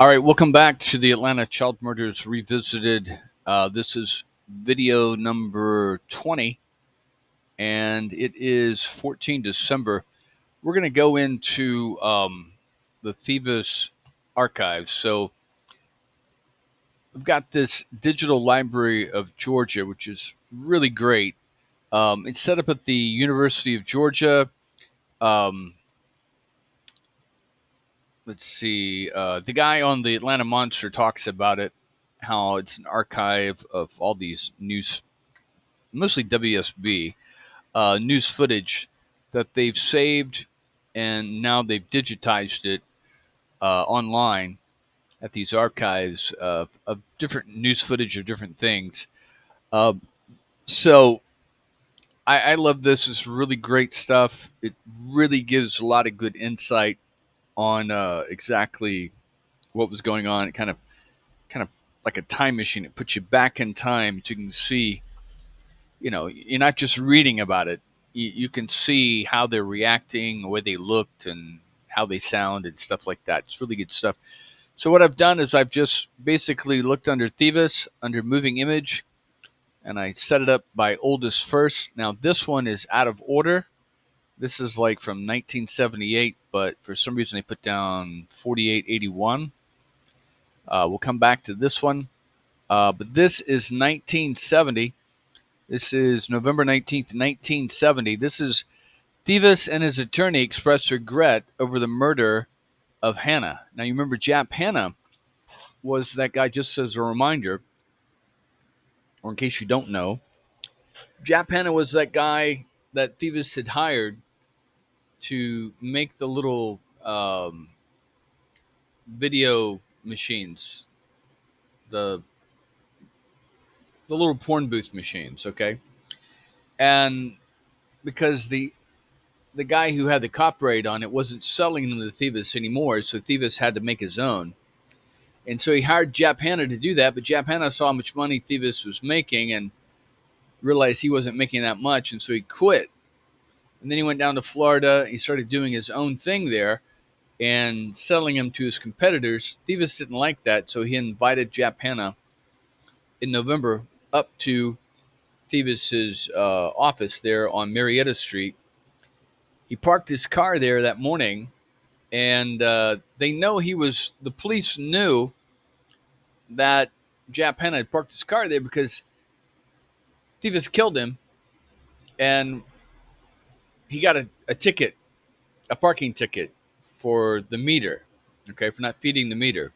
All right, welcome back to the Atlanta Child Murders Revisited. This is video number 20, and it is 14 December. We're going to go into the Thieves archives. So we've got this digital library of Georgia, which is really great. It's set up at the University of Georgia. Um, let's see. The guy on the Atlanta Monster talks about it, how it's an archive of all these news, mostly WSB news footage that they've saved, and now they've digitized it online at these archives of different news footage of different things. Uh, so I love this. It's really great stuff. It really gives a lot of good insight on exactly what was going on. It kind of like a time machine. It puts you back in time so you can see, you're not just reading about it. You can see how they're reacting, the way they looked, and how they sound and stuff like that. It's really good stuff. So what I've done is I've just basically looked under Thieves, under Moving Image, and I set it up by oldest first. Now this one is out of order. This is like from 1978, but for some reason they put down 4881. We'll come back to this one. But this is 1970. This is November 19th, 1970. This is Thieves and his attorney express regret over the murder of Hannah. Now, you remember Jap Hannah was that guy, just as a reminder, or in case you don't know, Jap Hannah was that guy that Thieves had hired to make the little video machines, the the little porn booth machines, okay? And because the guy who had the copyright on it wasn't selling them to Thieves anymore, so Thieves had to make his own. And so he hired Jap Hannah to do that, but Jap Hannah saw how much money Thieves was making and realized he wasn't making that much, and so he quit. And then he went down to Florida. He started doing his own thing there and selling them to his competitors. Thieves didn't like that, so he invited Jap Hannah in November up to Thieves' office there on Marietta Street. He parked his car there that morning, and the police knew that Jap Hannah had parked his car there because Thieves killed him, and he got a ticket, a parking ticket for the meter, okay, for not feeding the meter.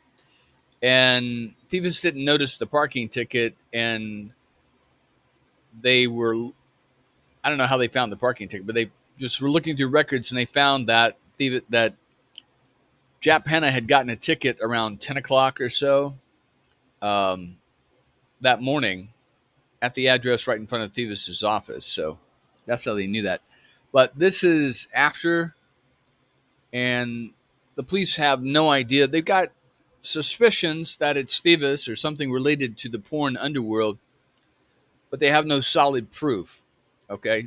And Thieves didn't notice the parking ticket, and they were, I don't know how they found the parking ticket, but they just were looking through records, and they found that that Jap Hannah had gotten a ticket around 10 o'clock or so um, that morning at the address right in front of Thieves' office. So that's how they knew that. But this is after, and the police have no idea. They've got suspicions that it's Thieves or something related to the porn underworld, but they have no solid proof. Okay,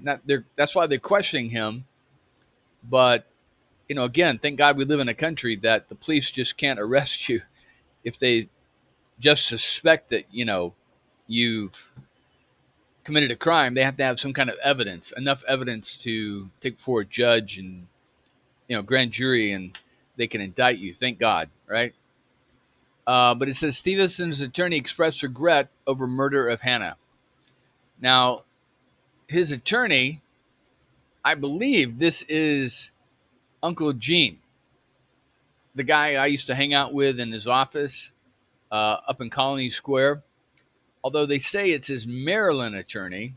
that's why they're questioning him. But again, thank God we live in a country that the police just can't arrest you if they just suspect that you've committed a crime. They have to have some kind of evidence, enough evidence to take before a judge and grand jury, and they can indict you. Thank God, right? But it says Stevenson's attorney expressed regret over murder of Hannah. Now, his attorney, I believe this is Uncle Gene, the guy I used to hang out with in his office up in Colony Square. Although they say it's his Maryland attorney,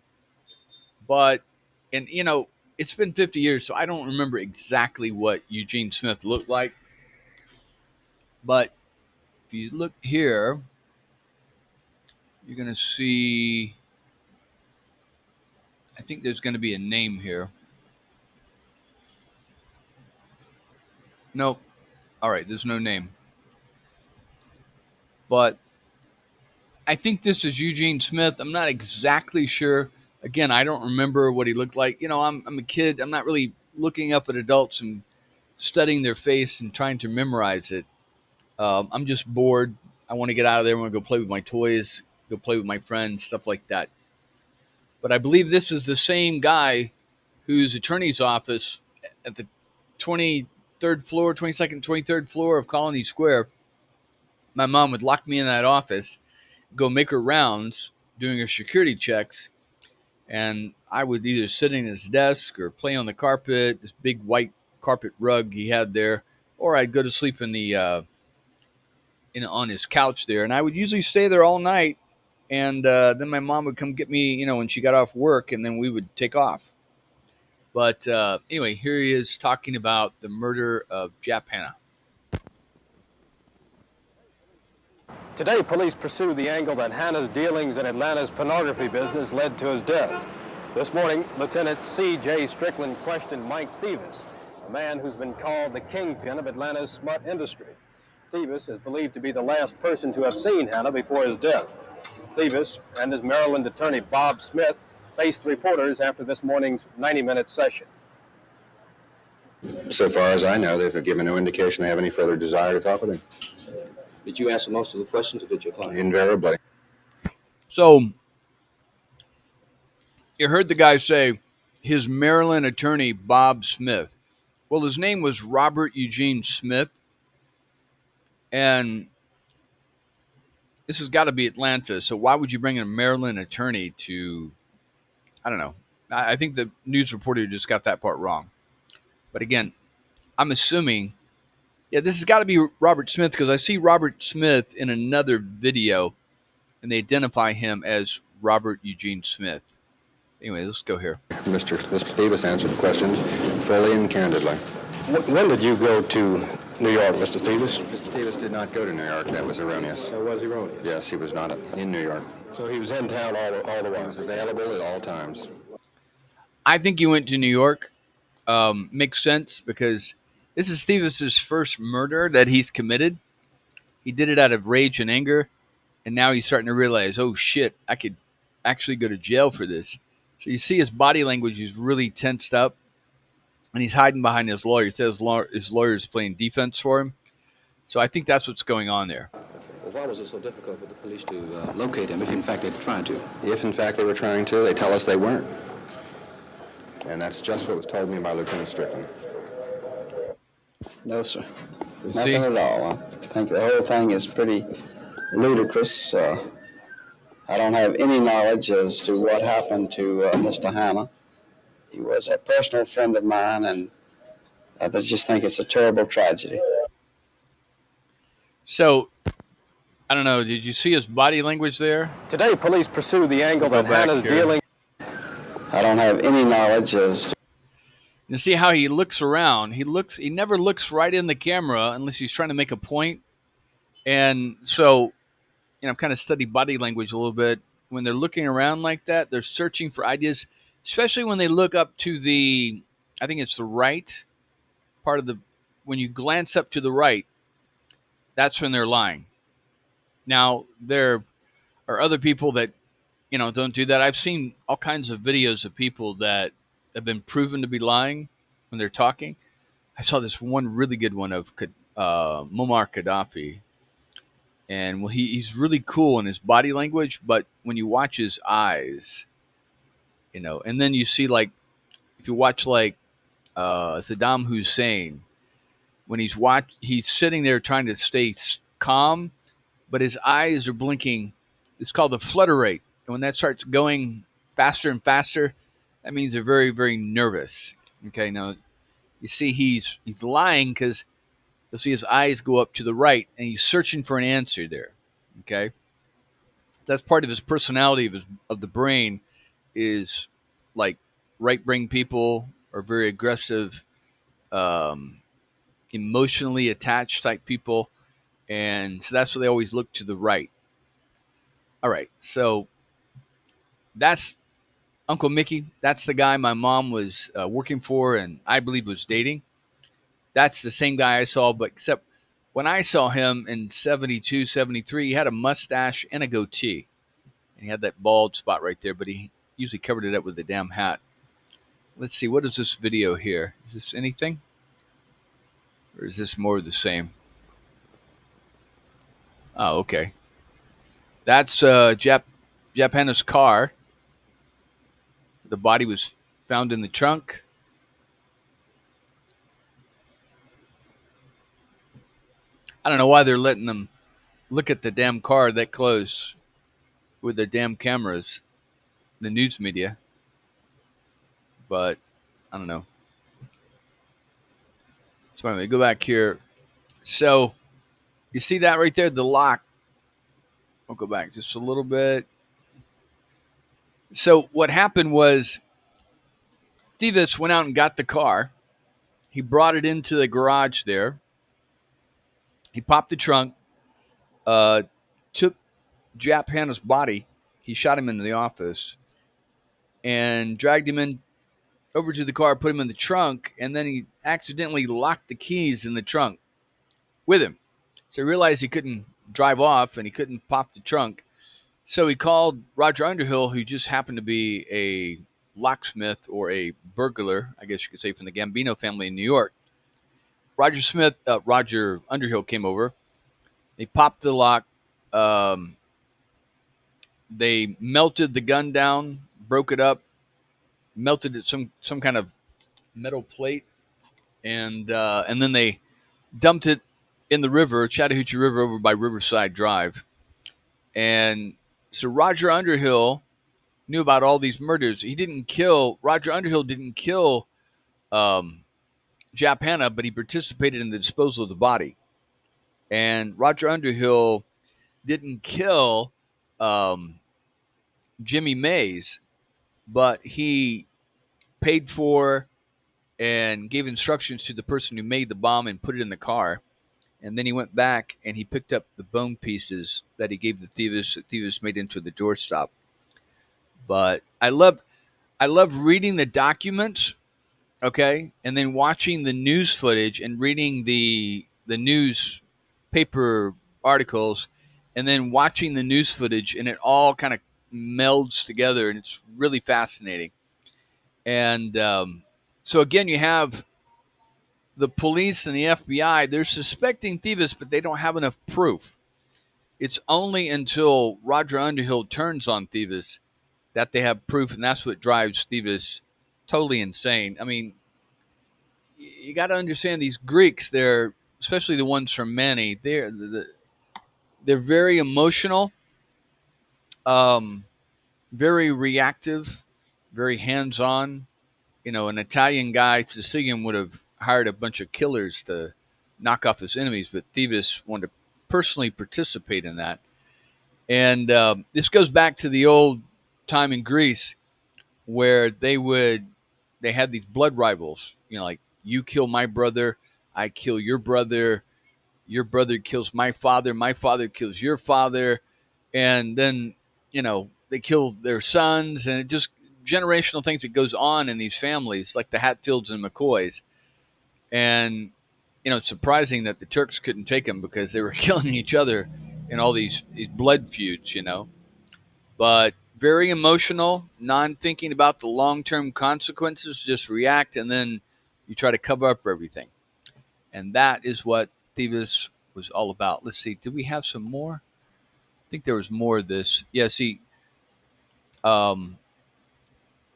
but and it's been 50 years, so I don't remember exactly what Eugene Smith looked like. But if you look here, you're going to see, I think there's going to be a name here. Nope. All right, there's no name. But I think this is Eugene Smith. I'm not exactly sure. Again, I don't remember what he looked like. I'm a kid. I'm not really looking up at adults and studying their face and trying to memorize it. I'm just bored. I want to get out of there. I want to go play with my toys, go play with my friends, stuff like that. But I believe this is the same guy whose attorney's office at the 23rd floor, 22nd, 23rd floor of Colony Square. My mom would lock me in that office, go make her rounds, doing her security checks, and I would either sit in his desk or play on the carpet, this big white carpet rug he had there, or I'd go to sleep in the on his couch there, and I would usually stay there all night. And then my mom would come get me, when she got off work, and then we would take off. But anyway, here he is talking about the murder of Jap Hanna. Today, police pursue the angle that Hanna's dealings in Atlanta's pornography business led to his death. This morning, Lieutenant C.J. Strickland questioned Mike Thievis, a man who's been called the kingpin of Atlanta's smut industry. Thievis is believed to be the last person to have seen Hanna before his death. Thievis and his Maryland attorney Bob Smith faced reporters after this morning's 90-minute session. So far as I know, they've given no indication they have any further desire to talk with him. Did you answer most of the questions, or did your client? Invariably. So you heard the guy say his Maryland attorney, Bob Smith. Well, his name was Robert Eugene Smith, and this has got to be Atlanta. So why would you bring a Maryland attorney to, I don't know. I think the news reporter just got that part wrong. But again, I'm assuming, this has got to be Robert Smith, because I see Robert Smith in another video, and they identify him as Robert Eugene Smith. Anyway, let's go here. Mr. Thievis answered the questions fully and candidly. When did you go to New York, Mr. Thievis? Mr. Thievis did not go to New York. That was erroneous. Or was he wrong? Yes, he was not in New York. So he was in town all the He while. was available at all times. I think he went to New York. Makes sense, because this is Thievis's first murder that he's committed. He did it out of rage and anger, and now he's starting to realize, oh shit, I could actually go to jail for this. So you see his body language, he's really tensed up, and he's hiding behind his lawyer. He says his lawyer is playing defense for him. So I think that's what's going on there. Well, why was it so difficult for the police to locate him, if in fact they were trying to? If in fact they were trying to, they tell us they weren't. And that's just what was told me by Lieutenant Strickland. No, sir. See? Nothing at all. I think the whole thing is pretty ludicrous. I don't have any knowledge as to what happened to Mr. Hanna. He was a personal friend of mine, and I just think it's a terrible tragedy. So, I don't know, did you see his body language there? Today, police pursue the angle We'll that go back Hanna's here. dealings. I don't have any knowledge as to You see how he looks around. He never looks right in the camera unless he's trying to make a point. And so, I've kind of studied body language a little bit. When they're looking around like that, they're searching for ideas, especially when they look up to I think it's the right part of when you glance up to the right, that's when they're lying. Now, there are other people that, don't do that. I've seen all kinds of videos of people that have been proven to be lying when they're talking. I saw this one really good one of Muammar Gaddafi. And he's really cool in his body language, but when you watch his eyes, and then you see, like, if you watch Saddam Hussein, when he's sitting there trying to stay calm, but his eyes are blinking. It's called the flutter rate. And when that starts going faster and faster, that means they're very, very nervous. Okay, now you see he's lying because you'll see his eyes go up to the right, and he's searching for an answer there. Okay, that's part of his personality of the brain, is like right brain people are very aggressive, emotionally attached type people, and so that's why they always look to the right. All right, so that's Uncle Mickey. That's the guy my mom was working for, and I believe was dating. That's the same guy I saw, but except when I saw him in 72, 73, he had a mustache and a goatee. And he had that bald spot right there, but he usually covered it up with a damn hat. Let's see, what is this video here? Is this anything? Or is this more of the same? Oh, okay. That's Jap Hanna's car. The body was found in the trunk. I don't know why they're letting them look at the damn car that close with the damn cameras, the news media. But I don't know. So anyway, go back here. So you see that right there, the lock. I'll go back just a little bit. So what happened was Thieves went out and got the car. He brought it into the garage there. He popped the trunk, uh, took Jap Hanna's body. He shot him into the office and dragged him in over to the car, put him in the trunk, and then he accidentally locked the keys in the trunk with him. So he realized he couldn't drive off and he couldn't pop the trunk. So he called Roger Underhill, who just happened to be a locksmith or a burglar, I guess you could say, from the Gambino family in New York. Roger Underhill came over. They popped the lock. Um, they melted the gun down, broke it up, melted it some kind of metal plate, and then they dumped it in the river, Chattahoochee River, over by Riverside Drive. And so Roger Underhill knew about all these murders. Roger Underhill didn't kill Jap Hanna, but he participated in the disposal of the body. And Roger Underhill didn't kill Jimmy Mays, but he paid for and gave instructions to the person who made the bomb and put it in the car. And then he went back and he picked up the bone pieces that he gave the thieves made into the doorstop. But I love reading the documents, okay, and then watching the news footage and reading the newspaper articles, and then watching the news footage, and it all kind of melds together, and it's really fascinating. And so again, you have the police and the FBI. They're suspecting thieves, but they don't have enough proof. It's only until Roger Underhill turns on thieves that they have proof, and that's what drives thieves totally insane. I mean, you got to understand these Greeks. They're, especially the ones from Manny. They're very emotional, um, very reactive, very hands-on. You know, an Italian guy, Sicilian, would have hired a bunch of killers to knock off his enemies, but Thieves wanted to personally participate in that. And this goes back to the old time in Greece where they had these blood rivals. You know, like, you kill my brother, I kill your brother kills my father kills your father, and then, you know, they kill their sons, and it just generational things that goes on in these families, like the Hatfields and McCoys. And, you know, it's surprising that the Turks couldn't take them because they were killing each other in all these blood feuds, you know. But very emotional, non-thinking about the long-term consequences, just react, and then you try to cover up everything. And that is what Thieves was all about. Let's see, did we have some more? I think there was more of this. Yeah, see, um,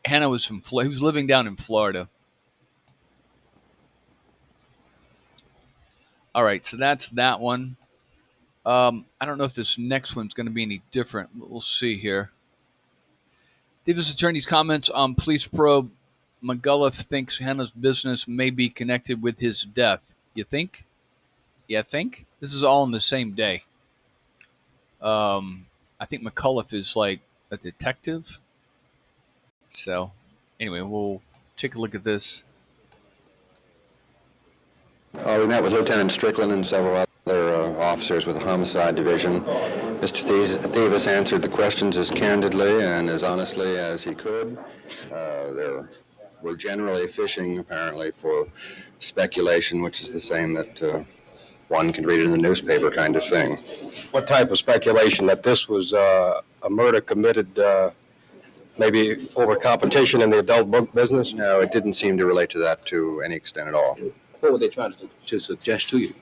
Hannah was from Florida. He was living down in Florida. All right, so that's that one. I don't know if this next one's going to be any different. We'll see here. Davis attorney's comments on police probe. McGulliff thinks Hannah's business may be connected with his death. You think? Yeah, think? This is all in the same day. I think McCullough is like a detective. So, anyway, we'll take a look at this. We met with Lieutenant Strickland and several other officers with the Homicide Division. Mr. Thieves answered the questions as candidly and as honestly as he could. We're generally fishing, apparently, for speculation, which is the same that one can read it in the newspaper kind of thing. What type of speculation? That this was a murder committed maybe over competition in the adult book business? No, it didn't seem to relate to that to any extent at all. What were they trying to suggest to you?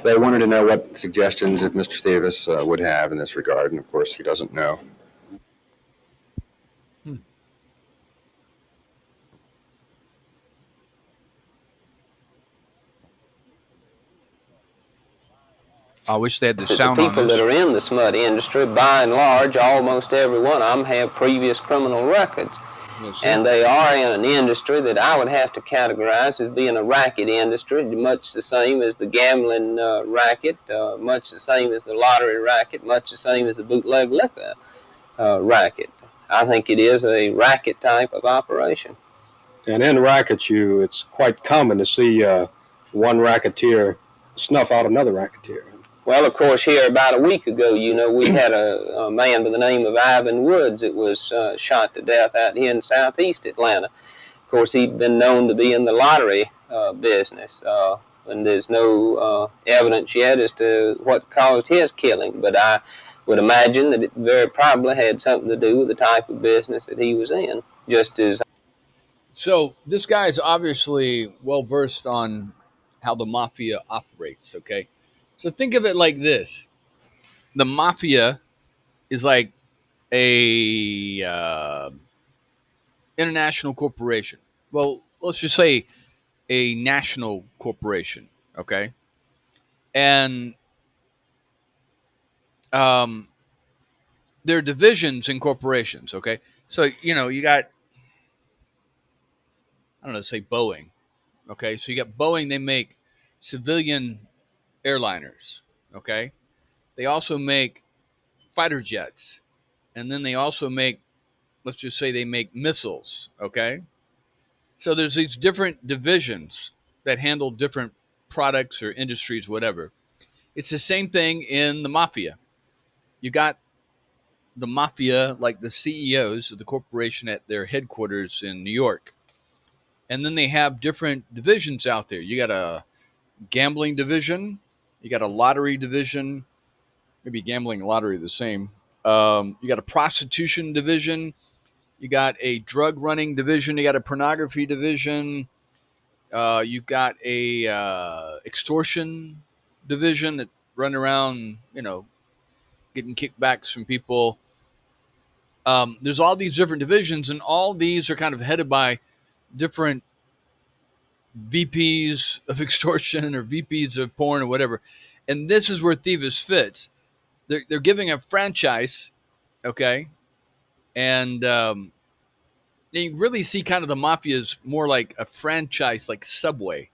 They wanted to know what suggestions that Mr. Thievis would have in this regard, and of course he doesn't know. I wish they had the The sound on people that this. are in the smut industry, by and large, almost every one of them have previous criminal records. Yes, sir. And they are in an industry that I would have to categorize as being a racket industry, much the same as the gambling racket, much the same as the lottery racket, much the same as the bootleg liquor racket. I think it is a racket type of operation. And in rackets, it's quite common to see one racketeer snuff out another racketeer. Well, of course, here about a week ago, we had a man by the name of Ivan Woods that was shot to death out here in southeast Atlanta. Of course, he'd been known to be in the lottery business, and there's no evidence yet as to what caused his killing, but I would imagine that it very probably had something to do with the type of business that he was in, just as. So this guy is obviously well versed on how the mafia operates. Okay, so think of it like this: the mafia is like a international corporation. Well, let's just say a national corporation. Okay, and um, there are divisions in corporations. Okay, so you got, I don't know, say Boeing. Okay, so you got Boeing. They make civilian airliners. Okay, they also make fighter jets, and then they also make, let's just say they make missiles. Okay, so there's these different divisions that handle different products or industries, whatever. It's the same thing in the mafia. You got the mafia, like the CEOs of the corporation at their headquarters in New York, and then they have different divisions out there. You got a gambling division, you got a lottery division, maybe gambling and lottery are the same. You got a prostitution division, you got a drug running division, you got a pornography division, you've got a extortion division that run around, getting kickbacks from people. There's all these different divisions, and all these are kind of headed by different VPs of extortion or VPs of porn or whatever. And this is where Thieves fits. They're giving a franchise, okay, and you really see kind of the mafia is more like a franchise, like Subway,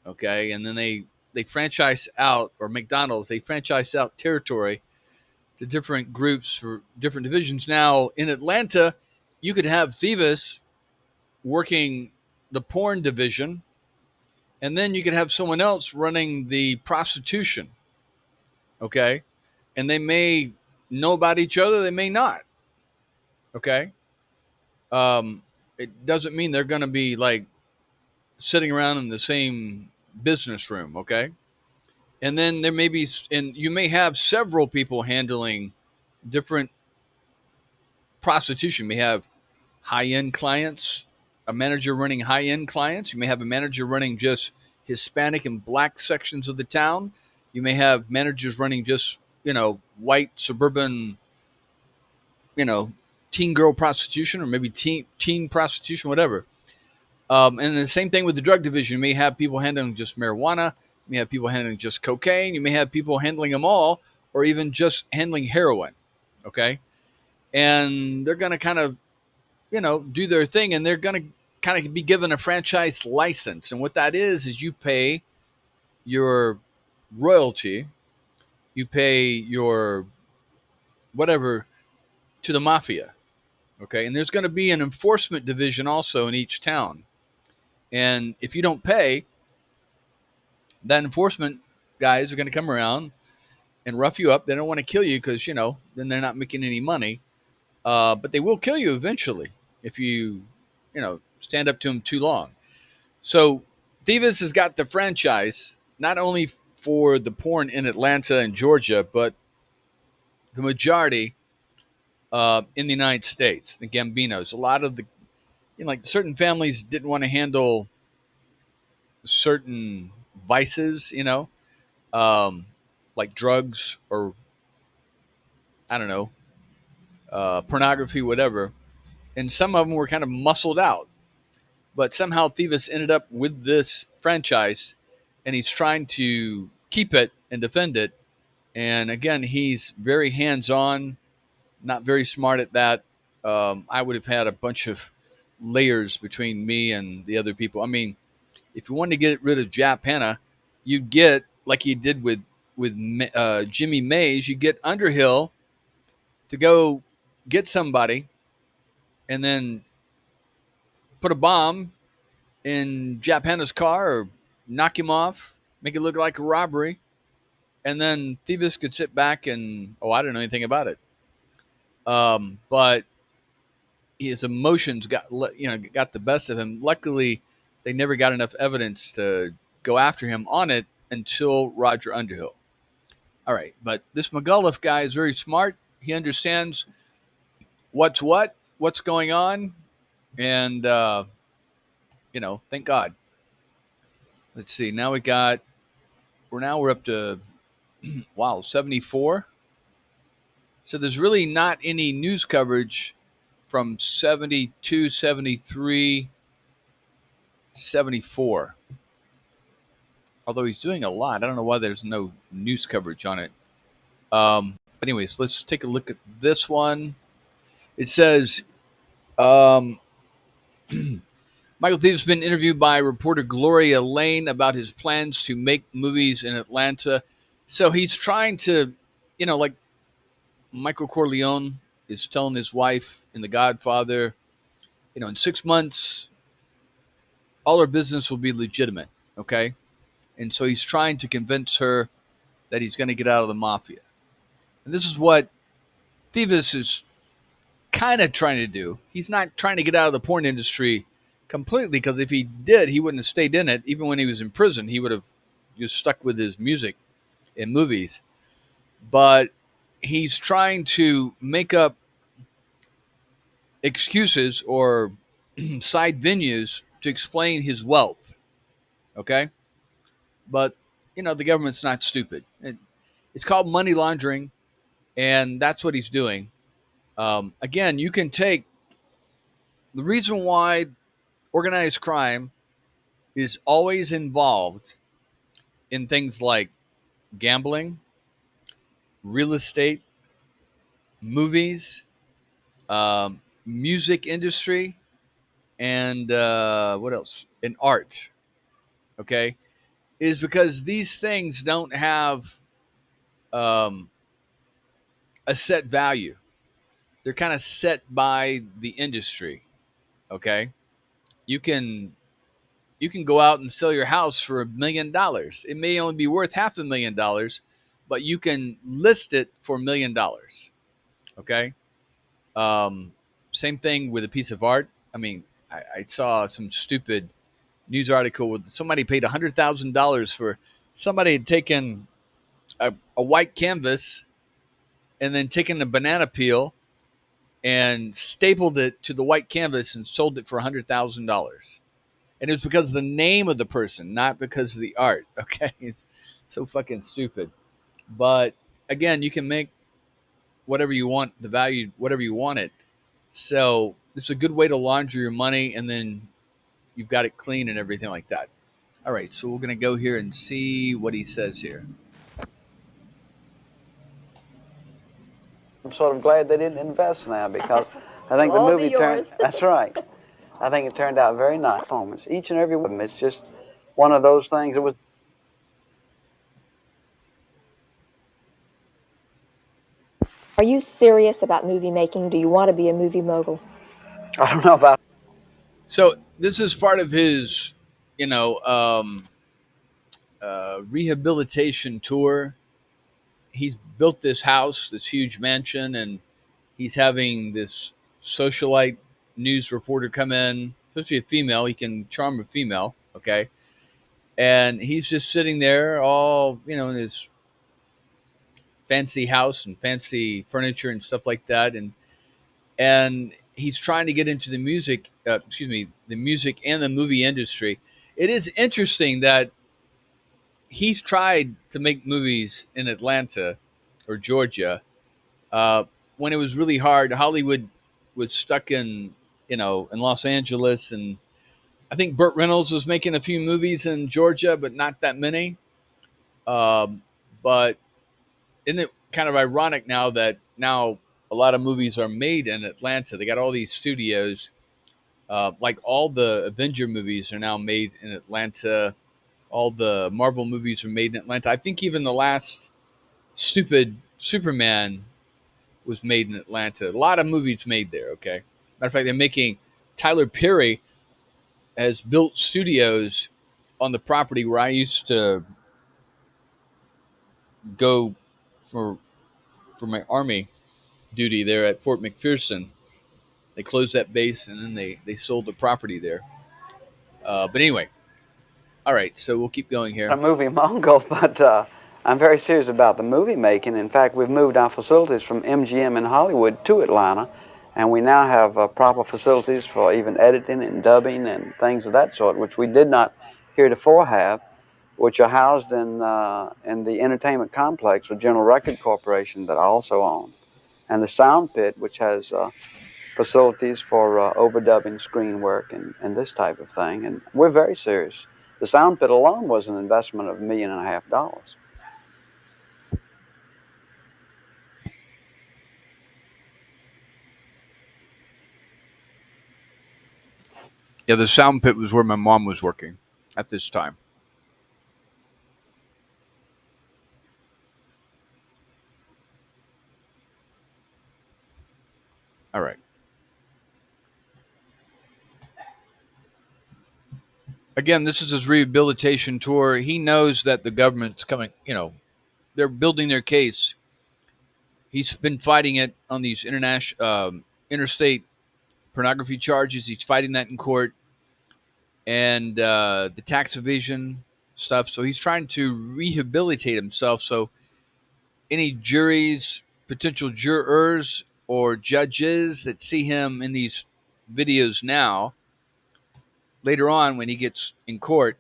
okay, and then they franchise out, or McDonald's, they franchise out territory to different groups for different divisions. Now in Atlanta, you could have Thieves working the porn division, and then you could have someone else running the prostitution, okay, and they may know about each other, they may not, okay. It doesn't mean they're going to be like sitting around in the same business room, okay? And then there may be, and you may have several people handling different prostitution. You may have high end clients, a manager running high end clients. You may have a manager running just Hispanic and black sections of the town. You may have managers running just, white suburban, you know, teen girl prostitution, or maybe teen prostitution, whatever. And the same thing with the drug division. You may have people handling just marijuana. You may have people handling just cocaine. You may have people handling them all, or even just handling heroin. Okay. And they're going to kind of, do their thing, and they're going to kind of be given a franchise license. And what that is you pay your royalty, you pay your whatever to the mafia. Okay. And there's going to be an enforcement division also in each town. And if you don't pay, that enforcement guys are going to come around and rough you up. They don't want to kill you because, then they're not making any money. But they will kill you eventually if you, stand up to them too long. So Thieves has got the franchise, not only for the porn in Atlanta and Georgia, but the majority in the United States, the Gambinos. A lot of the, like certain families didn't want to handle certain vices, like drugs or I don't know, pornography, whatever. And some of them were kind of muscled out. But somehow Thieves ended up with this franchise, and he's trying to keep it and defend it. And again, he's very hands-on, not very smart at that. I would have had a bunch of layers between me and the other people. I mean, if you wanted to get rid of Jap Hanna, you'd get like you did with Jimmy Mays. You get Underhill to go get somebody, and then put a bomb in Jap Hanna's car or knock him off, make it look like a robbery, and then Thieves could sit back and I don't know anything about it. But his emotions got the best of him. Luckily, they never got enough evidence to go after him on it until Roger Underhill. All right, but this McAuliffe guy is very smart. He understands what's going on, and thank God. Let's see. Now we're up to 74. So there's really not any news coverage from 72, 73, 74. Although he's doing a lot. I don't know why there's no news coverage on it. But anyways, let's take a look at this one. It says, Michael Thieves has been interviewed by reporter Gloria Lane about his plans to make movies in Atlanta. So he's trying to, like Michael Corleone is telling his wife in The Godfather, in 6 months, all her business will be legitimate, okay? And so he's trying to convince her that he's going to get out of the mafia. And this is what Thieves is kind of trying to do. He's not trying to get out of the porn industry completely, because if he did, he wouldn't have stayed in it. Even when he was in prison, he would have just stuck with his music and movies. But he's trying to make up excuses or side venues to explain his wealth, okay? But, the government's not stupid. It's called money laundering, and that's what he's doing. Again, you can take the reason why organized crime is always involved in things like gambling, real estate, movies, music industry, and what else? And art. Okay, is because these things don't have um, a set value. They're kind of set by the industry. Okay, you can go out and sell your house for $1 million. It may only be worth $500,000, but you can list it for $1 million. Okay. Um, Same thing with a piece of art. I mean, I saw some stupid news article with somebody paid $100,000 for somebody had taken a white canvas and then taken a banana peel and stapled it to the white canvas and sold it for $100,000. And it was because of the name of the person, not because of the art. Okay, it's so fucking stupid. But again, you can make whatever you want, the value, whatever you want it. So it's a good way to launder your money, and then you've got it clean and everything like that. All right, so we're gonna go here and see what he says here. I'm sort of glad they didn't invest now, because I think the movie turned. That's right. I think it turned out very nice performance. Each and every one of them. It's just one of those things. It was. Are you serious about movie making? Do you want to be a movie mogul? I don't know about. So this is part of his, rehabilitation tour. He's built this house, this huge mansion, and he's having this socialite news reporter come in, supposed to be a female. He can charm a female, okay? And he's just sitting there, all in his fancy house and fancy furniture and stuff like that, and he's trying to get into the music. The music and the movie industry. It is interesting that he's tried to make movies in Atlanta or Georgia uh, when it was really hard. Hollywood was stuck in in Los Angeles, and I think Burt Reynolds was making a few movies in Georgia, but not that many. Um, but isn't it kind of ironic now that now a lot of movies are made in Atlanta? They got all these studios. Like all the Avenger movies are now made in Atlanta. All the Marvel movies are made in Atlanta. I think even the last stupid Superman was made in Atlanta. A lot of movies made there. Okay, matter of fact, they're making Tyler Perry has built studios on the property where I used to go for my army duty there at Fort McPherson. They closed that base and then they sold the property there. But anyway, all right. So we'll keep going here. A movie Mongol, but I'm very serious about the movie making. In fact, we've moved our facilities from MGM in Hollywood to Atlanta, and we now have proper facilities for even editing and dubbing and things of that sort, which we did not heretofore have, which are housed in the entertainment complex with General Record Corporation that I also own, and the Sound Pit, which has facilities for overdubbing, screen work, and this type of thing. And we're very serious. The Sound Pit alone was an investment of $1.5 million. Yeah, the sound pit was where my mom was working at this time. All right. Again, this is his rehabilitation tour. He knows that the government's coming. They're building their case. He's been fighting it on these interstate pornography charges. He's fighting that in court and the tax evasion stuff. So he's trying to rehabilitate himself. So any juries, potential jurors, or judges that see him in these videos now, later on when he gets in court,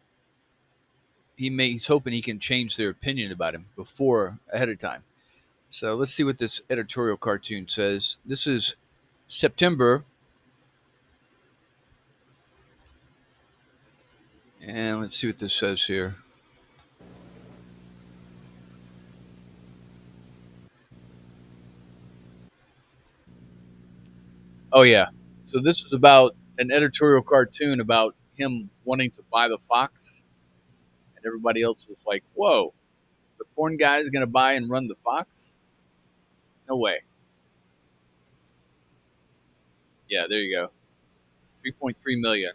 he's hoping he can change their opinion about him before ahead of time. So let's see what this editorial cartoon says. This is September, and let's see what this says here. Oh yeah. So this is about an editorial cartoon about him wanting to buy the Fox, and everybody else was like, "Whoa, the porn guy is going to buy and run the Fox? No way." Yeah, there you go. 3.3 million.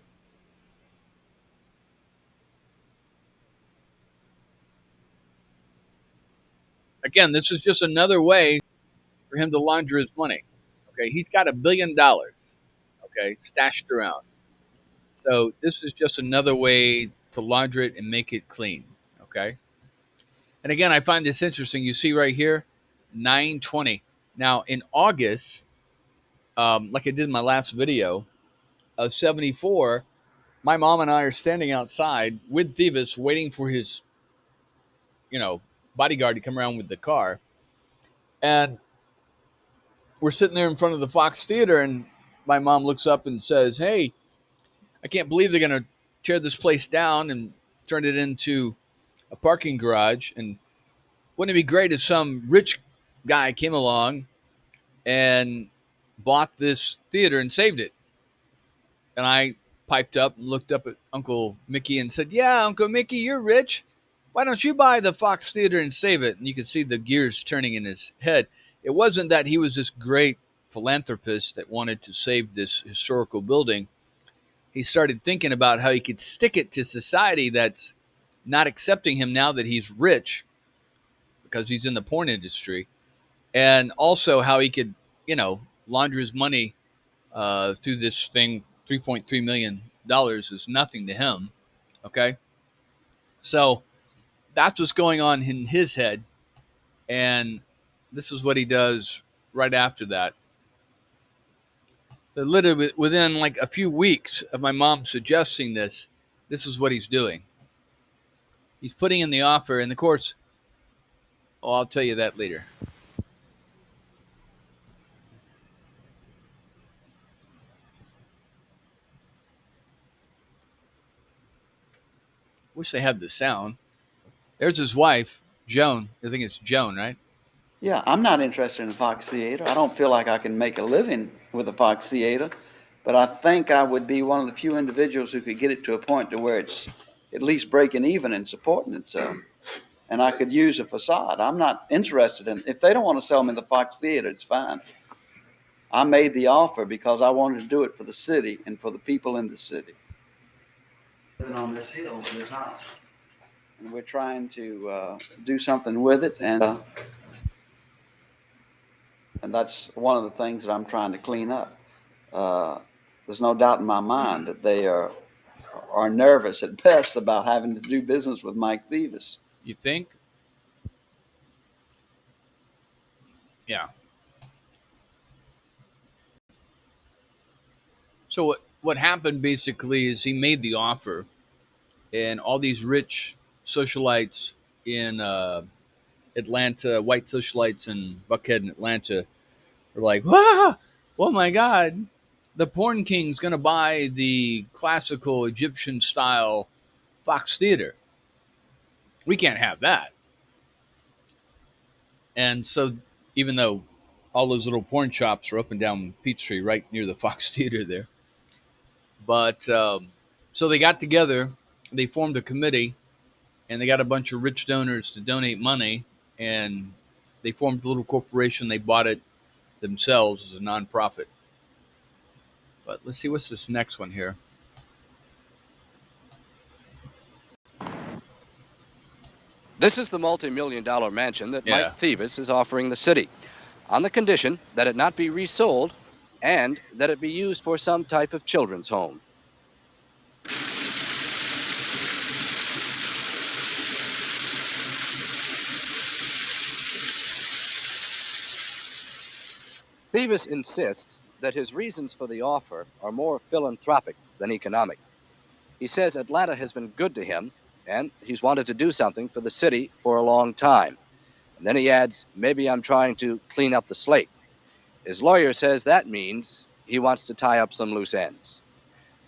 Again, this is just another way for him to launder his money. Okay, he's got $1 billion. Okay, stashed around. So this is just another way to launder it and make it clean. Okay. And again, I find this interesting. You see right here, 920. Now in August, like I did in my last video of 74, my mom and I are standing outside with Thievis waiting for his, you know, bodyguard to come around with the car. And we're sitting there in front of the Fox Theater, and my mom looks up and says, "Hey, I can't believe they're going to tear this place down and turn it into a parking garage. And wouldn't it be great if some rich guy came along and bought this theater and saved it?" And I piped up and looked up at Uncle Mickey and said, "Yeah, Uncle Mickey, you're rich. Why don't you buy the Fox Theater and save it?" And you could see the gears turning in his head. It wasn't that he was this great philanthropist that wanted to save this historical building. He started thinking about how he could stick it to society that's not accepting him now that he's rich because he's in the porn industry, and also how he could, launder his money through this thing. $3.3 million is nothing to him. Okay, so that's what's going on in his head, and this is what he does right after that. Literally within a few weeks of my mom suggesting this is what he's doing. He's putting in the offer, and of course, oh, I'll tell you that later. Wish they had the sound. There's his wife, Joan. I think it's Joan, right? Yeah, I'm not interested in the Fox Theater. I don't feel like I can make a living with the Fox Theater, but I think I would be one of the few individuals who could get it to a point to where it's at least breaking even and supporting itself. And I could use a facade. I'm not interested in, if they don't want to sell me the Fox Theater, it's fine. I made the offer because I wanted to do it for the city and for the people in the city. Living on this hill, this house. And we're trying to do something with it, and that's one of the things that I'm trying to clean up. There's no doubt in my mind that they are nervous at best about having to do business with Mike Thevis. You think? Yeah. So what happened basically is he made the offer, and all these rich socialites in Atlanta, white socialites in Buckhead in Atlanta, were like, "Wow, oh my God, the porn king's gonna buy the classical Egyptian style Fox Theater. We can't have that." And so, even though all those little porn shops are up and down Peachtree, right near the Fox Theater there, but so they got together, they formed a committee, and they got a bunch of rich donors to donate money, and they formed a little corporation. They bought it themselves as a nonprofit. But let's see what's this next one here. This is the multi-million-dollar mansion that Yeah. Mike Thevis is offering the city, on the condition that it not be resold and that it be used for some type of children's home. Thevis insists that his reasons for the offer are more philanthropic than economic. He says Atlanta has been good to him, and he's wanted to do something for the city for a long time. And then he adds, maybe I'm trying to clean up the slate. His lawyer says that means he wants to tie up some loose ends.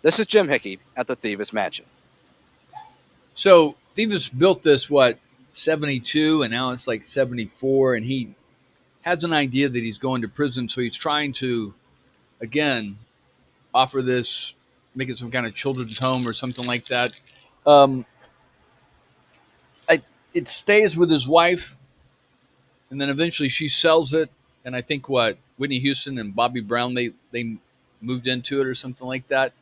This is Jim Hickey at the Thevis Mansion. So Thevis built this, what, 72, and now it's like 74, and he has an idea that he's going to prison, so he's trying to, again, offer this, make it some kind of children's home or something like that. Um, it stays with his wife, and then eventually she sells it. And I think what Whitney Houston and Bobby Brown they moved into it or something like that.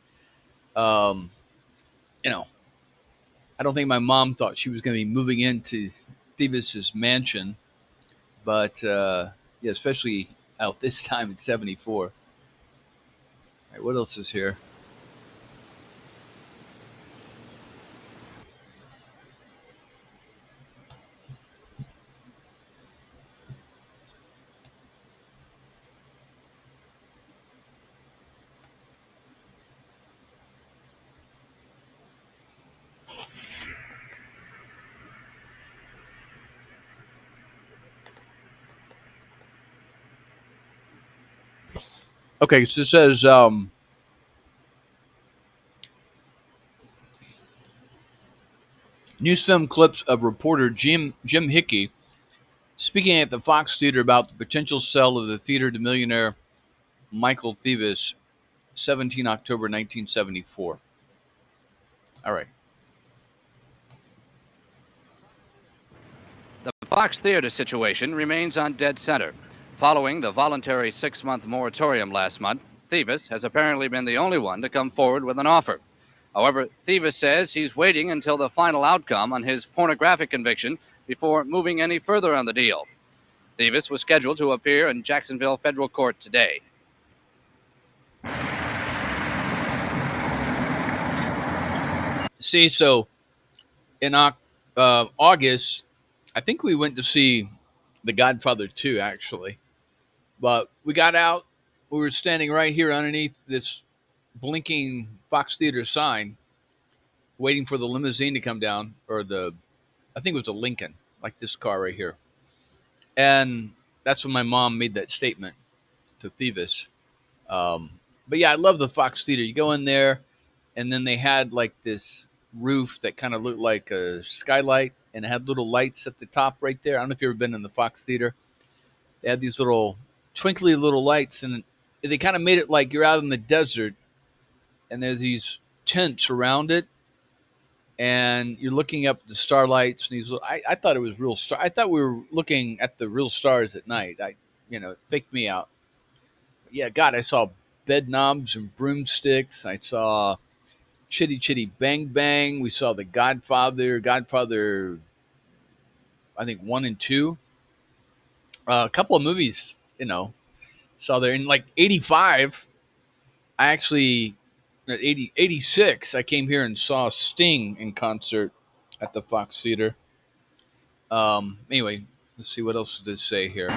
Um, you know, I don't think my mom thought she was going to be moving into Thevis's mansion, but yeah, especially out this time in '74. All right, what else is here? Okay, so it says news film clips of reporter Jim Hickey speaking at the Fox Theater about the potential sale of the theater to millionaire Michael Thevis, 17 October 1974. All right. The Fox Theater situation remains on dead center. Following the voluntary 6-month moratorium last month, Thevis has apparently been the only one to come forward with an offer. However, Thevis says he's waiting until the final outcome on his pornographic conviction before moving any further on the deal. Thevis was scheduled to appear in Jacksonville federal court today. See, so in August, I think we went to see The Godfather 2, actually. But we got out. We were standing right here underneath this blinking Fox Theater sign, waiting for the limousine to come down, or the I think it was a Lincoln, like this car right here. And that's when my mom made that statement to Thieves. Um, but yeah, I love the Fox Theater. You go in there, and then they had like this roof that kind of looked like a skylight, and it had little lights at the top right there. I don't know if you've ever been in the Fox Theater. They had these little twinkly little lights, and they kind of made it like you're out in the desert, and there's these tents around it, and you're looking up the starlights. And these, I thought it was real star. I thought we were looking at the real stars at night. It faked me out. Yeah, God, I saw bed knobs and broomsticks. I saw Chitty Chitty Bang Bang. We saw The Godfather, I think 1 and 2. A couple of movies, saw there. In like 85, I actually, at 86, I came here and saw Sting in concert at the Fox Theater. Anyway, let's see what else does it say here.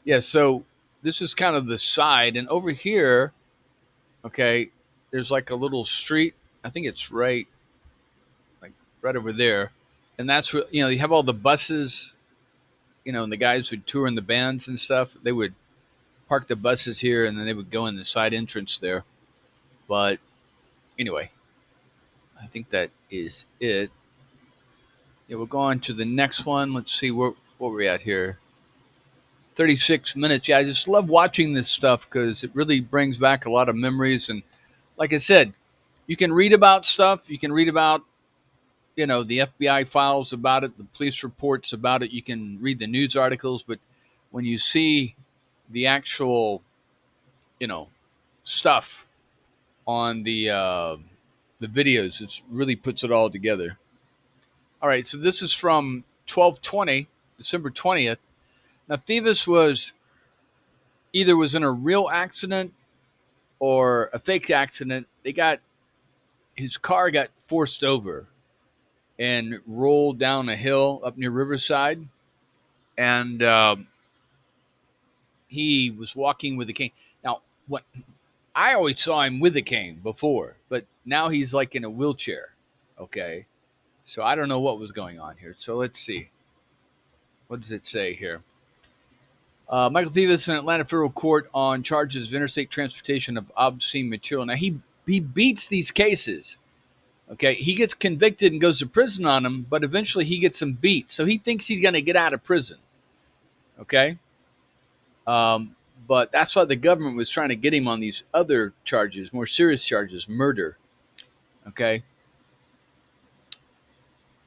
Yeah, so this is kind of the side, and over here, okay, there's like a little street. I think it's like right over there, and that's where you have all the buses, and the guys would tour in the bands and stuff. They would park the buses here, and then they would go in the side entrance there. But anyway, I think that is it. Yeah, we'll go on to the next one. Let's see what we're at here. 36 minutes. Yeah, I just love watching this stuff because it really brings back a lot of memories. And like I said, you can read about stuff. You can read about, the FBI files about it, the police reports about it. You can read the news articles. But when you see the actual, stuff on the videos, it really puts it all together. All right, so this is from 12/20, December 20th. Now, Thieves was in a real accident or a fake accident. His car got forced over and rolled down a hill up near Riverside, and he was walking with a cane. Now, what I always saw him with a cane before, but now he's like in a wheelchair. Okay, so I don't know what was going on here. So let's see. What does it say here? Michael Thieves in Atlanta federal court on charges of interstate transportation of obscene material. Now he beats these cases. Okay, he gets convicted and goes to prison on them, but eventually he gets them beat. So he thinks he's going to get out of prison. Okay, but that's why the government was trying to get him on these other charges, more serious charges, murder. Okay,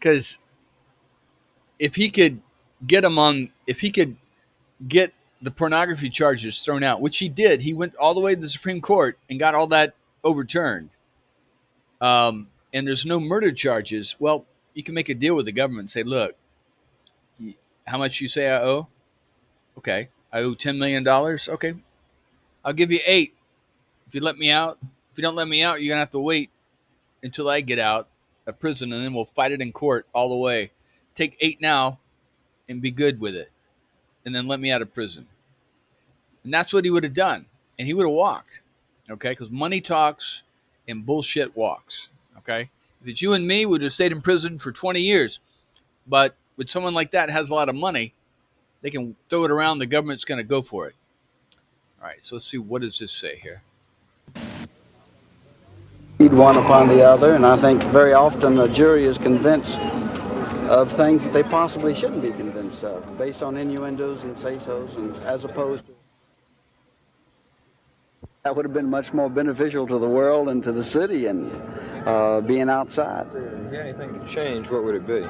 because if he could get the pornography charges thrown out, which he did. He went all the way to the Supreme Court and got all that overturned. And there's no murder charges. Well, you can make a deal with the government and say, look, how much you say I owe? Okay, I owe $10 million. Okay, I'll give you 8 if you let me out. If you don't let me out, you're going to have to wait until I get out of prison, and then we'll fight it in court all the way. Take 8 now and be good with it, and then let me out of prison. And that's what he would have done. And he would have walked. Okay? Because money talks and bullshit walks. Okay? If it's you and me, we would have stayed in prison for 20 years. But with someone like that has a lot of money, they can throw it around. The government's going to go for it. All right. So let's see. What does this say here? One upon the other, and I think very often a jury is convinced of things that they possibly shouldn't be convinced of, based on innuendos and say-sos, and as opposed to that would have been much more beneficial to the world and to the city and being outside. If anything to change, what would it be?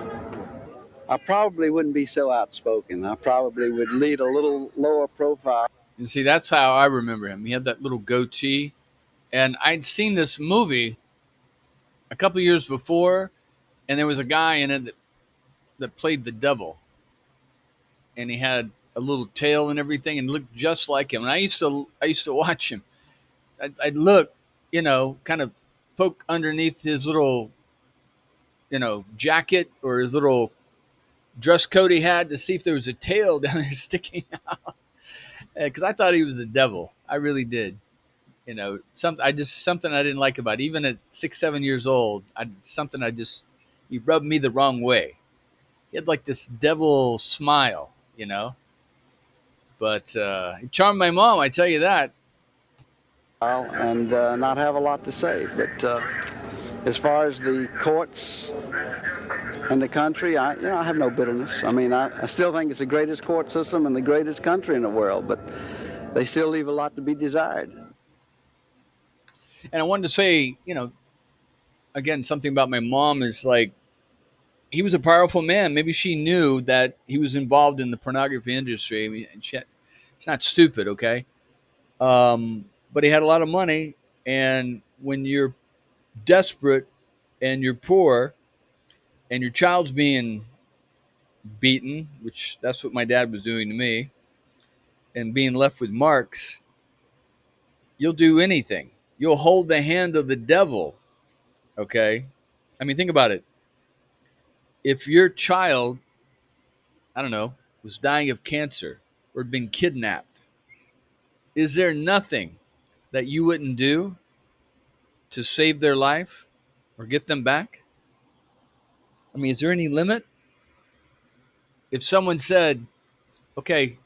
I probably wouldn't be so outspoken. I probably would lead a little lower profile. And see, that's how I remember him. He had that little goatee. And I'd seen this movie a couple years before, and there was a guy in it that played the devil. And he had a little tail and everything and looked just like him. And I used to watch him. I'd look, kind of poke underneath his little jacket or his little dress coat he had to see if there was a tail down there sticking out. Because I thought he was the devil. I really did. Something I didn't like about it. Even at 6, 7 years old. He rubbed me the wrong way. He had like this devil smile. But he charmed my mom. I tell you that. And not have a lot to say. But as far as the courts in the country, I have no bitterness. I mean, I still think it's the greatest court system and the greatest country in the world, but they still leave a lot to be desired. And I wanted to say, again, something about my mom is like, he was a powerful man. Maybe she knew that he was involved in the pornography industry. I mean, she's not stupid, okay? But he had a lot of money, and when you're desperate and you're poor and your child's being beaten, which that's what my dad was doing to me, and being left with marks, you'll do anything. You'll hold the hand of the devil, okay? I mean, think about it. If your child, I don't know, was dying of cancer or had been kidnapped, is there nothing that you wouldn't do to save their life or get them back? I mean, is there any limit? If someone said, okay,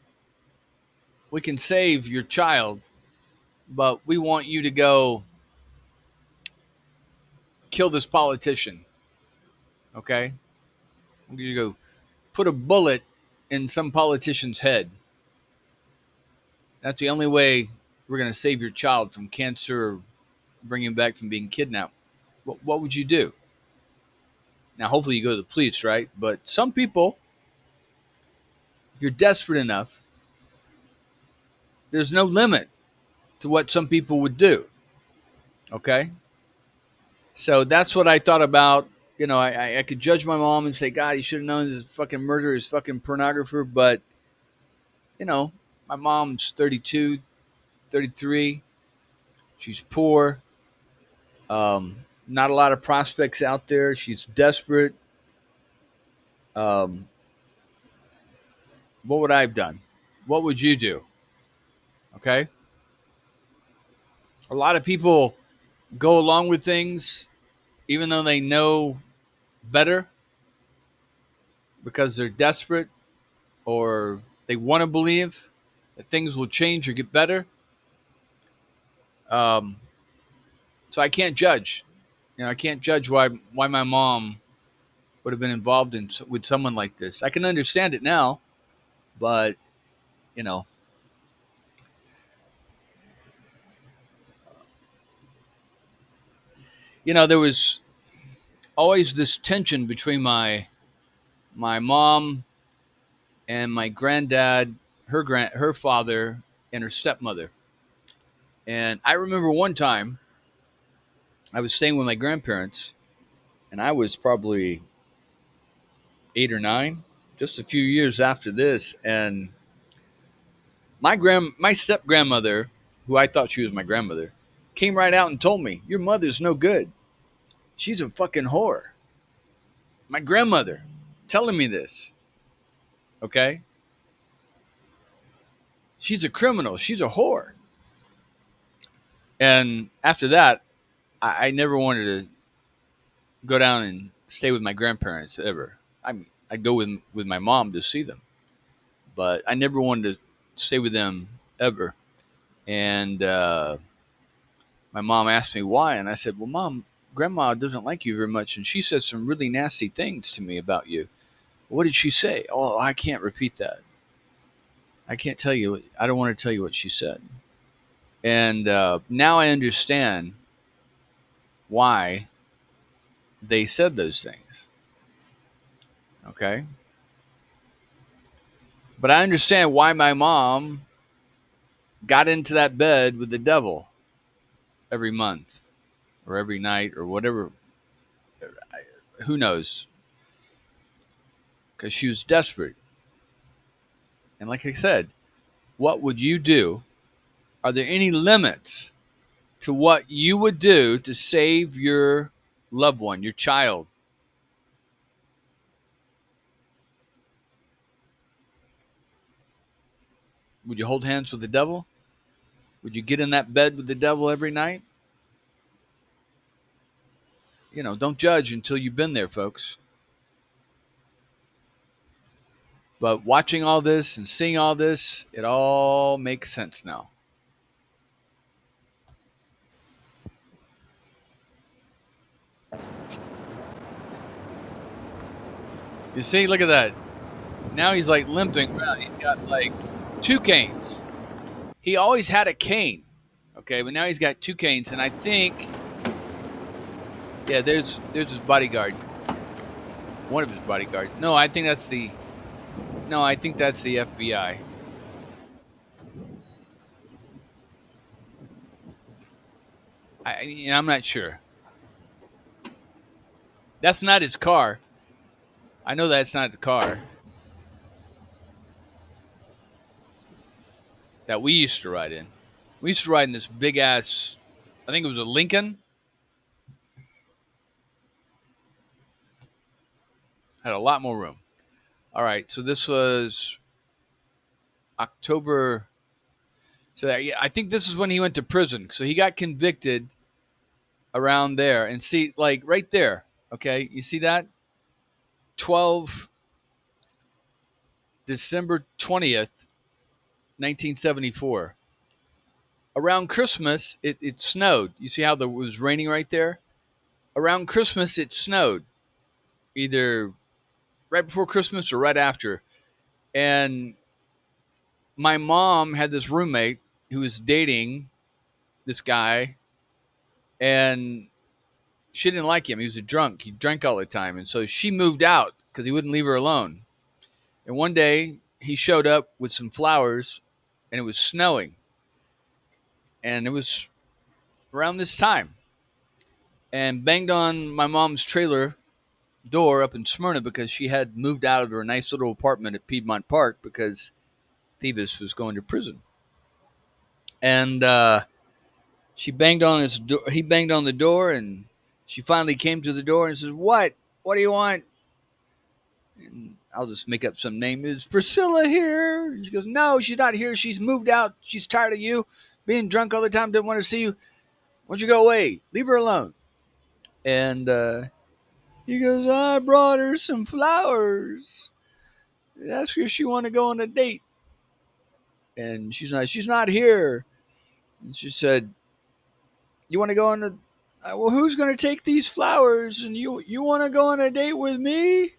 we can save your child, but we want you to go kill this politician, okay? You go put a bullet in some politician's head. That's the only way we're going to save your child from cancer or bring him back from being kidnapped. What would you do? Now, hopefully you go to the police, right? But some people, if you're desperate enough, there's no limit to what some people would do, okay? So that's what I thought about. I could judge my mom and say, God, you should have known this fucking murderer, is fucking pornographer. But, my mom's 32, 33. She's poor. Not a lot of prospects out there. She's desperate. What would I have done? What would you do? Okay. A lot of people go along with things even though they know better because they're desperate or they want to believe that things will change or get better. Um, so I can't judge. I can't judge why my mom would have been involved with someone like this. I can understand it now, but you know, there was always this tension between my mom and my granddad, her father, and her stepmother. And I remember one time I was staying with my grandparents, and I was probably 8 or 9, just a few years after this, and my step grandmother, who I thought she was my grandmother, came right out and told me, "Your mother's no good. She's a fucking whore." My grandmother telling me this, okay? She's a criminal. She's a whore. And after that, I never wanted to go down and stay with my grandparents ever. I'd go with my mom to see them, but I never wanted to stay with them ever. And my mom asked me why, and I said, "Well, Mom, Grandma doesn't like you very much, and she said some really nasty things to me about you." "What did she say?" "Oh, I can't repeat that. I can't tell you. I don't want to tell you what she said." And now I understand why they said those things. Okay. But I understand why my mom got into that bed with the devil every month or every night or whatever. Who knows? Because she was desperate. And like I said, what would you do? Are there any limits to what you would do to save your loved one, your child? Would you hold hands with the devil? Would you get in that bed with the devil every night? Don't judge until you've been there, folks. But watching all this and seeing all this, it all makes sense now. You see, look at that. Now he's like limping around. He's got like 2 canes. He always had a cane, okay, but now he's got 2 canes, and I think, yeah, there's his bodyguard. One of his bodyguards. No, I think that's the FBI. I'm not sure. That's not his car. I know that's not the car that we used to ride in. We used to ride in this big ass, I think it was a Lincoln. Had a lot more room. All right, so this was October. So I think this is when he went to prison. So he got convicted around there. And see, like right there, okay, you see that? 12 December 20th, 1974. Around Christmas, it snowed. You see how it was raining right there? Around Christmas, it snowed. Either right before Christmas or right after. And my mom had this roommate who was dating this guy, and she didn't like him. He was a drunk. He drank all the time. And so she moved out because he wouldn't leave her alone. And one day he showed up with some flowers, and it was snowing. And it was around this time. And banged on my mom's trailer door up in Smyrna because she had moved out of her nice little apartment at Piedmont Park because Thieves was going to prison. And she banged on his door. He banged on the door, and she finally came to the door and says, "What? What do you want?" And I'll just make up some name. Is Priscilla here? And she goes, "No, she's not here. She's moved out. She's tired of you being drunk all the time. Didn't want to see you. Why don't you go away? Leave her alone." And he goes, "I brought her some flowers. Ask her if she want to go on a date." And she's not here. And she said, "You want to go on a well, who's going to take these flowers? And you want to go on a date with me?"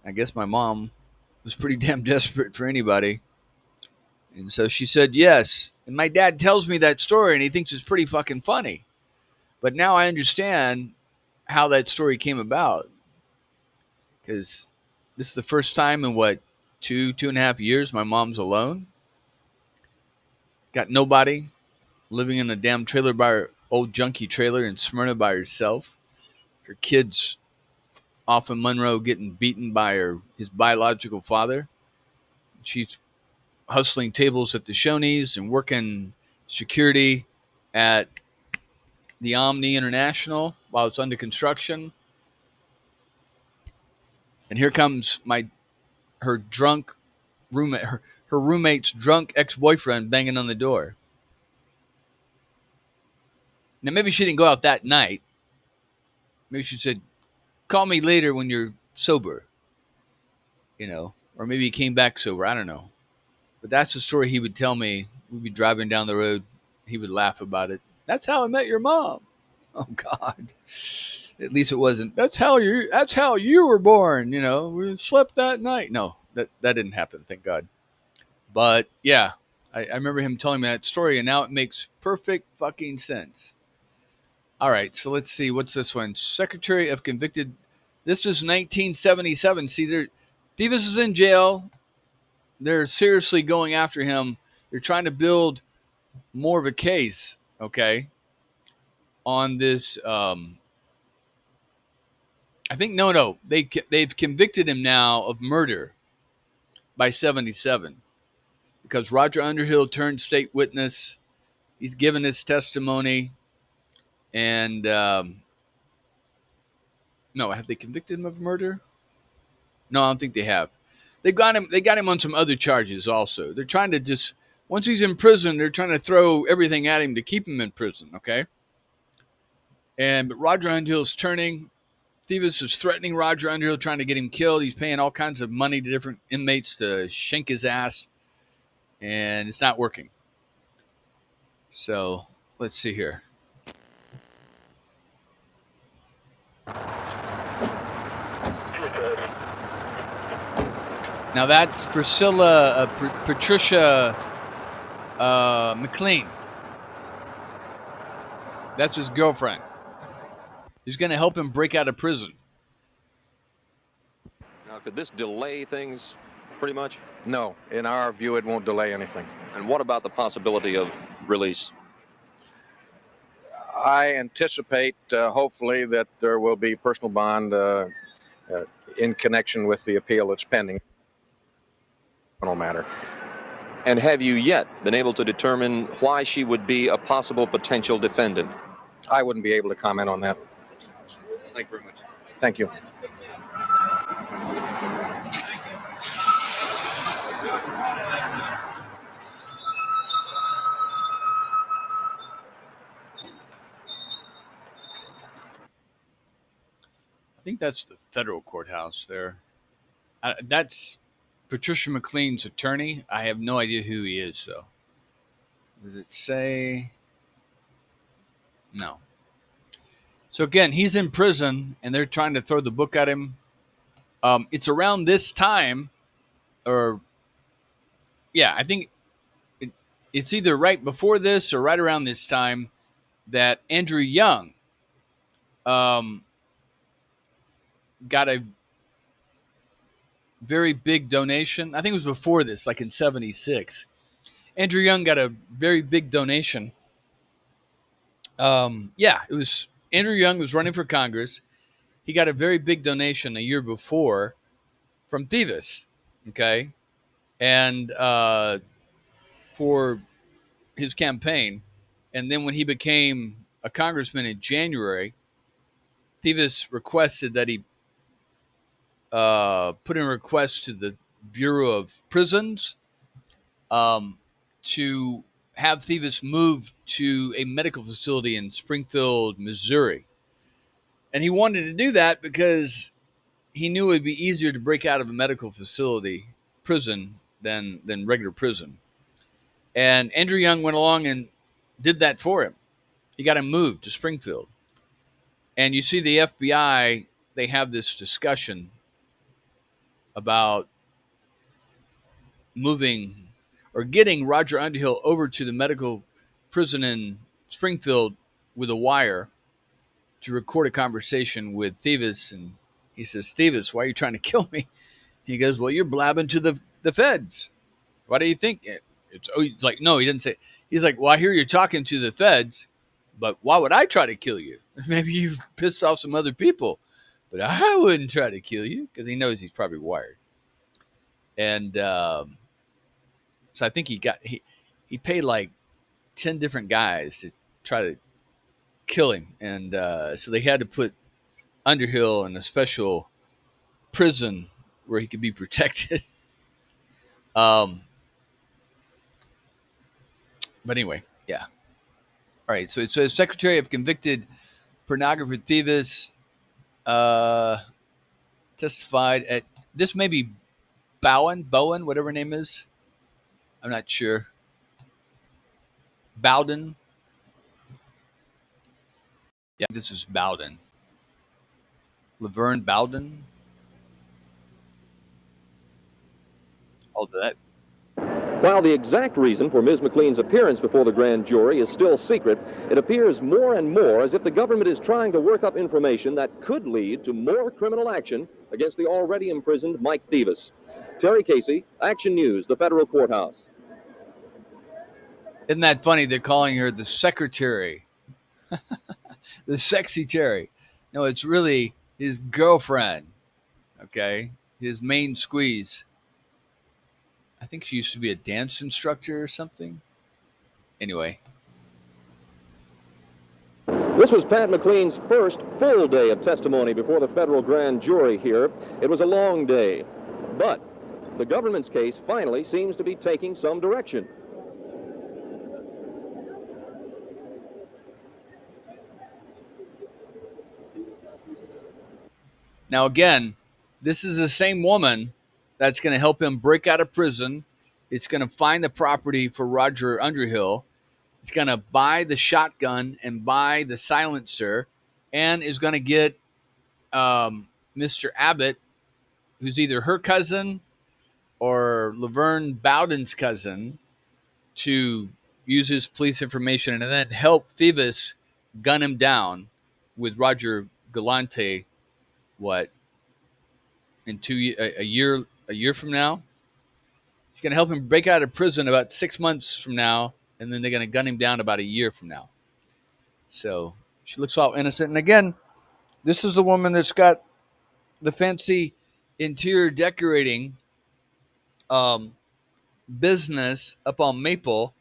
I guess my mom was pretty damn desperate for anybody. And so she said yes. And my dad tells me that story, and he thinks it's pretty fucking funny. But now I understand how that story came about. Because this is the first time in what, 2.5 years, my mom's alone. Got nobody, living in a damn trailer by her old junky trailer in Smyrna by herself. Her kids off in Monroe getting beaten by his biological father. She's hustling tables at the Shoney's and working security at the Omni International while it's under construction. And here comes her drunk roommate, her roommate's drunk ex-boyfriend banging on the door. Now maybe she didn't go out that night. Maybe she said, "Call me later when you're sober," or maybe he came back sober. I don't know. But that's the story he would tell me. We'd be driving down the road. He would laugh about it. "That's how I met your mom." Oh God. At least it wasn't. That's how you were born. We slept that night. No, that didn't happen. Thank God. But yeah, I remember him telling me that story, and now it makes perfect fucking sense. All right, so let's see. What's this one? Secretary of Convicted. This is 1977. See, Davis is in jail. They're seriously going after him. They're trying to build more of a case, okay, on this. I think no, they've convicted him now of murder by 77 because Roger Underhill turned state witness. He's given his testimony, and no, have they convicted him of murder? No, I don't think they have. They got him. They got him on some other charges also. They're trying to just once he's in prison, they're trying to throw everything at him to keep him in prison. Okay. But Roger Underhill's turning. Thieves is threatening Roger Underhill, trying to get him killed. He's paying all kinds of money to different inmates to shank his ass, and it's not working. So let's see here. Now that's Patricia McLean. That's his girlfriend. He's going to help him break out of prison. Now, could this delay things pretty much? No, in our view, it won't delay anything. And what about the possibility of release? I anticipate, hopefully, that there will be personal bond in connection with the appeal that's pending. No matter. And have you yet been able to determine why she would be a possible potential defendant? I wouldn't be able to comment on that. Thank you very much. Thank you. I think that's the federal courthouse there. That's Patricia McLean's attorney. I have no idea who he is, though. Does it say? No. So again, he's in prison, and they're trying to throw the book at him. It's around this time, or yeah, I think it's either right before this or right around this time that Andrew Young got a very big donation. I think it was before this, like in '76. Andrew Young got a very big donation. Yeah, it was Andrew Young was running for Congress. He got a very big donation a year before from Thieves, okay, and for his campaign. And then when he became a congressman in January, Thieves requested that he put in a request to the Bureau of Prisons to have Thieves moved to a medical facility in Springfield, Missouri. And he wanted to do that because he knew it would be easier to break out of a medical facility prison than regular prison. And Andrew Young went along and did that for him. He got him moved to Springfield. And you see the FBI, they have this discussion about moving or getting Roger Underhill over to the medical prison in Springfield with a wire to record a conversation with Thieves. And he says, Thieves, why are you trying to kill me? He goes, well, you're blabbing to the feds. Why do you think it's like, no, he didn't say. He's like, well, I hear you're talking to the feds, but why would I try to kill you? Maybe you've pissed off some other people, but I wouldn't try to kill you, because he knows he's probably wired. And so I think he paid like 10 different guys to try to kill him. And so they had to put Underhill in a special prison where he could be protected. But anyway, yeah. All right, so it says Secretary of Convicted Pornographer Thieves testified at, this may be Bowen, whatever her name is. I'm not sure. Bowden. Yeah, this is Bowden. Laverne Bowden. All that. While the exact reason for Ms. McLean's appearance before the grand jury is still secret, it appears more and more as if the government is trying to work up information that could lead to more criminal action against the already imprisoned Mike Thieves. Terry Casey, Action News, the Federal Courthouse. Isn't that funny? They're calling her the secretary. The sexy Terry. No, it's really his girlfriend. Okay? His main squeeze. I think she used to be a dance instructor or something. Anyway. This was Pat McLean's first full day of testimony before the federal grand jury here. It was a long day, but the government's case finally seems to be taking some direction. Now, again, this is the same woman that's going to help him break out of prison. It's going to find the property for Roger Underhill. It's going to buy the shotgun and buy the silencer, and is going to get Mr. Abbott, who's either her cousin or Laverne Bowden's cousin, to use his police information and then help Thieves gun him down with Roger Galante. What, in a year from now? He's going to help him break out of prison about 6 months from now, and then they're going to gun him down about a year from now. So she looks all innocent. And again, this is the woman that's got the fancy interior decorating business up on Maple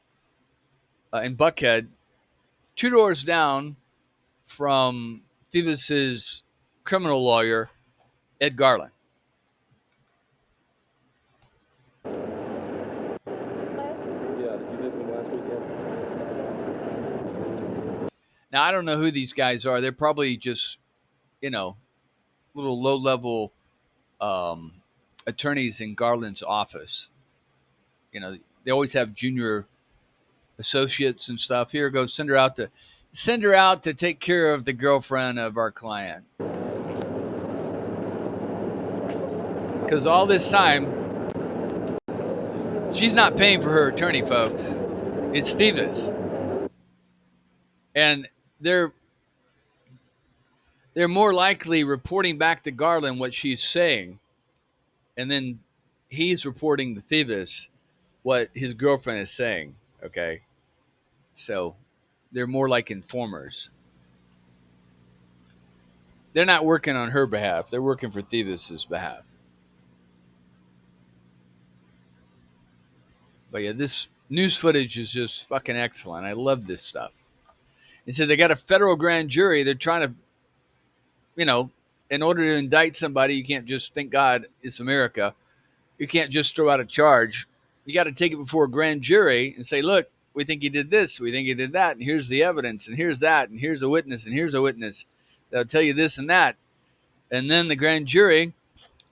in Buckhead, 2 doors down from Thieves' criminal lawyer, Ed Garland. Now, I don't know who these guys are. They're probably just, little low-level attorneys in Garland's office. They always have junior associates and stuff. Here goes, send her out to take care of the girlfriend of our client. Because all this time, she's not paying for her attorney, folks. It's Thieves. And they're more likely reporting back to Garland what she's saying, and then he's reporting to Thieves what his girlfriend is saying. Okay, so they're more like informers. They're not working on her behalf. They're working for Thieves' behalf. But yeah, this news footage is just fucking excellent. I love this stuff. And so they got a federal grand jury. They're trying to, in order to indict somebody, you can't just, thank God it's America, you can't just throw out a charge. You got to take it before a grand jury and say, look, we think he did this, we think he did that, and here's the evidence, and here's that, and here's a witness, and here's a witness. They'll tell you this and that. And then the grand jury,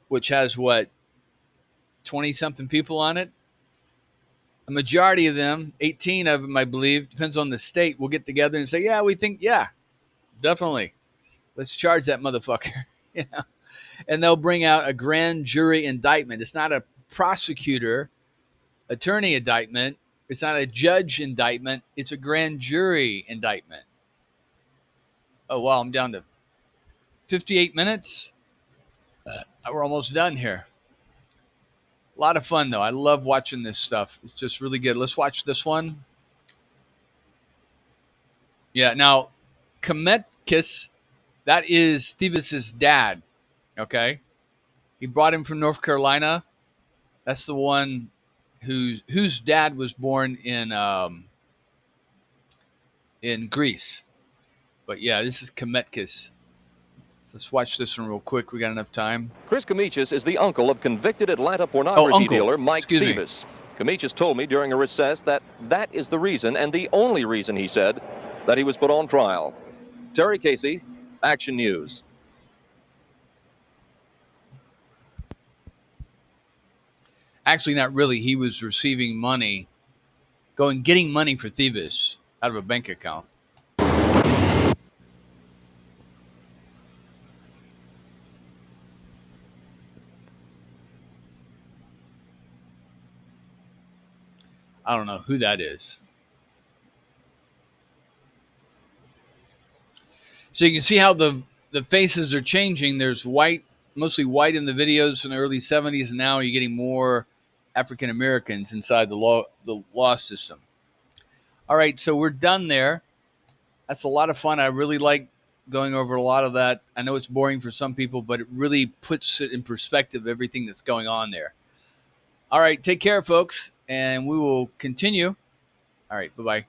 which has 20-something people on it, a majority of them, 18 of them, I believe, depends on the state, will get together and say, yeah, we think, yeah, definitely. Let's charge that motherfucker. And they'll bring out a grand jury indictment. It's not a prosecutor, attorney indictment. It's not a judge indictment. It's a grand jury indictment. Oh, wow, I'm down to 58 minutes. We're almost done here. A lot of fun, though. I love watching this stuff. It's just really good. Let's watch this one. Yeah, now, Kometkis, that is Thieves' dad, okay? He brought him from North Carolina. That's the one whose dad was born in Greece. But yeah, this is Kometkis. Let's watch this one real quick. We got enough time. Chris Kometkis is the uncle of convicted Atlanta pornography dealer Mike Thieves. Kometkis told me during a recess that is the reason, and the only reason, he said, that he was put on trial. Terry Casey, Action News. Actually, not really. He was receiving money, getting money for Thieves out of a bank account. I don't know who that is. So you can see how the faces are changing. There's mostly white in the videos in the early 70s, and now you're getting more African Americans inside the law system. All right, so we're done there. That's a lot of fun. I really like going over a lot of that. I know it's boring for some people, but it really puts it in perspective, everything that's going on there. All right, take care, folks, and we will continue. All right, bye-bye.